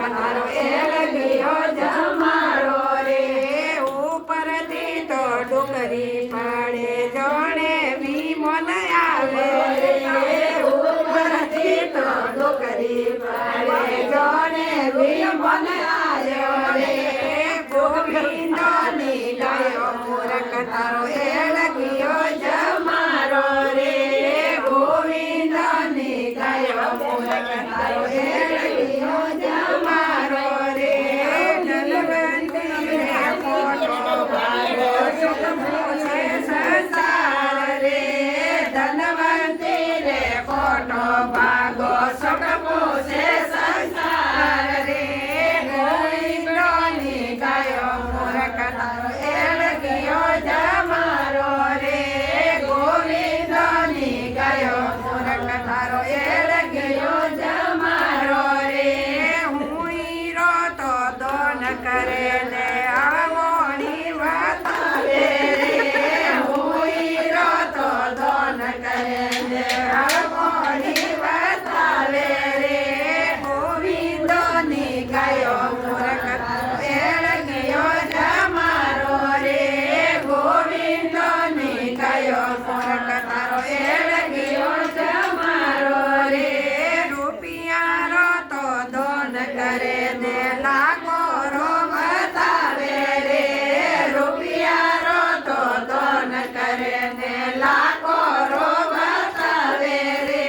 કથારો એળગ્યો જમારો રે ઉપરથી તો ડુંગરી પડે જોણે વિમોન આવે રે ઉપરથી તો ડુંગરી પડે જોણે વિમોન આવ્યો રે ગોવિંદની ગાયો મૂરખ તારો એળગ્યો જમારો રે ગોવિંદની ગાયો મૂરખ તારો એળગ્યો જમારો રે ધનવંતી રે મોટો ભાગો સુખમો છે સંસાર રે ધનવંતી રે મોટો ભાગો સુખમો છે સંસાર રે ગોવિંદની ગાયો મૂરખ તારો એળગ્યો જમારો રે ગોવિંદની ગાયો મૂરખ તારો એળગ્યો જમારો રે હું હીરો તો દોન કરે ને આવોણી વતાવે રે હું હીરો તો દોન કરે ને આવોણી વતાવે રે ગોવિંદની ગાયો મૂરખ તારો એળગ્યો જમારો રે ગોવિંદની ગાયો મૂરખ તારો એળગ્યો જમારો રે રૂપિયારો તો દોન કરે ને લાખો રો બતાવે રે રૂપિયારો તો દોન કરે ને લાખો રો બતાવે રે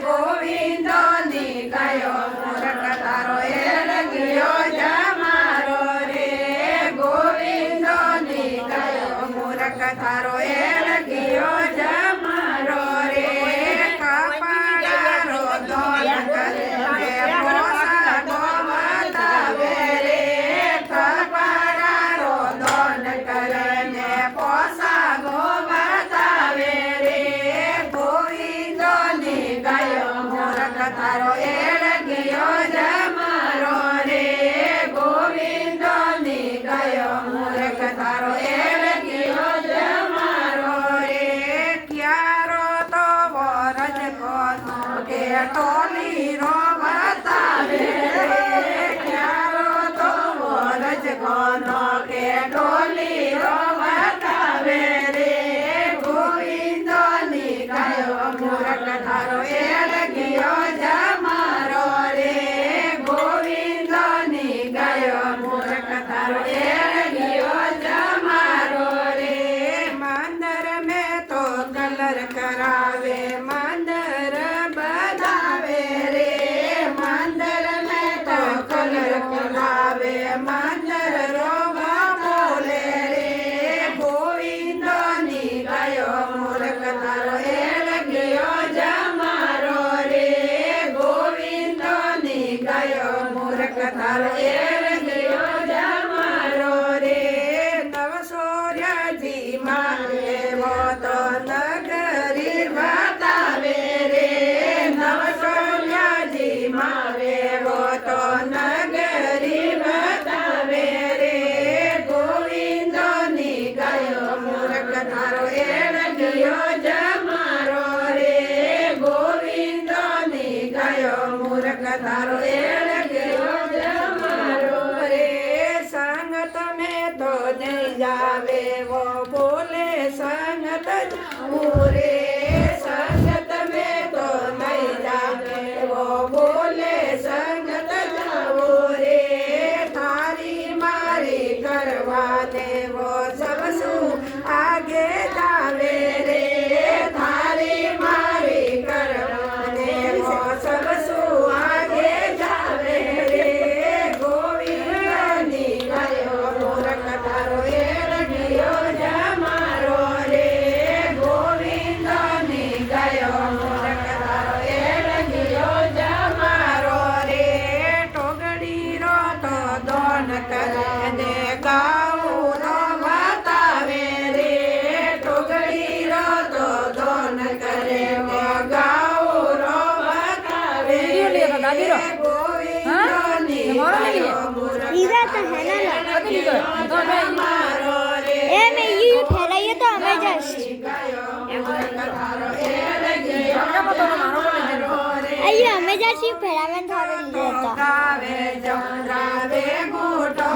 ગોવિંદની ગાયો મૂરખ તારો એળગ્યો જમારો રે ગોવિંદની ગાયો મૂરખ તારો એળગ્યો જમારો રે કપાળારો દોન કરે ને પોસાગો બતાવે રે કપાળારો દોન કરે ને પોસાગો બતાવે રે ગોવિંદની ગાયો મૂરખ તારો એળગ્યો જમારો રે ગોવિંદની ગાયો મૂરખ તારો એળગ્યો જમારો રે ક્યારો તો વરજ કોનો કે ટોલી રો બતાવે રે ક્યારો તો વરજ કોનો કે ટોલી રો બતાવે રે ગોવિંદની ગાયો મૂરખ તારો એળગ્યો જમારો રે ગોવિંદની ગાયો મૂરખ તારો એળગ્યો જમારો રે મંદર મેં તો કલર કરાવે મંદર બનાવે રે મંદર મેં તો કલર કરાવે મંદર રોવા બોલે રે ગોવિંદની ગાયો મૂરખ તારો એળગ્યો જમારો રે ગોવિંદની ગાયો મૂરખ તારો એળગ્યો જમારો રે નવસોર્યાજી મારે વો તો નગરી બતાવે રે નવસોર્યાજી મારે વો તો નગરી બતાવે રે ગોવિંદની ગાયો મૂરખ તારો એળગ્યો જમારો રે ગોવિંદની ગાયો મૂરખ તારો એળગ્યો જમારો રે સંગત મેં તો નહીં જાવે વો બોલે સંગત જાવું રે સંગત મેં તો નહીં જાવે વો બોલે સંગત જાવું રે તારી મારી કરવાને વો સબસું આગે જાવે રે તારી મારી કરવાને વો સબસું આગે જાવે રે ગોવિંદની ગાયો મૂરખ તારો એળગ્યો જમારો રે ગોવિંદની ગાયો મૂરખ તારો એળગ્યો જમારો રે ટોગડી રો તો દોન કરે ને ગાઉં રો બતાવે રે ટોગડી રો તો દોન કરે ને ગાઉં રો બતાવે રે ગોવિંદની ગાયો મૂરખ જમારો રે એ મેં યુ ફેલાઈએ તો અમે જસ્ટ ગાયો મૂરખ તારો એળગ્યો જમારો રે અહીંયા અમે જ્યાં શિવ ફેરાવે થોડો લીધો હતો ગાવે જમરાવે ગોટો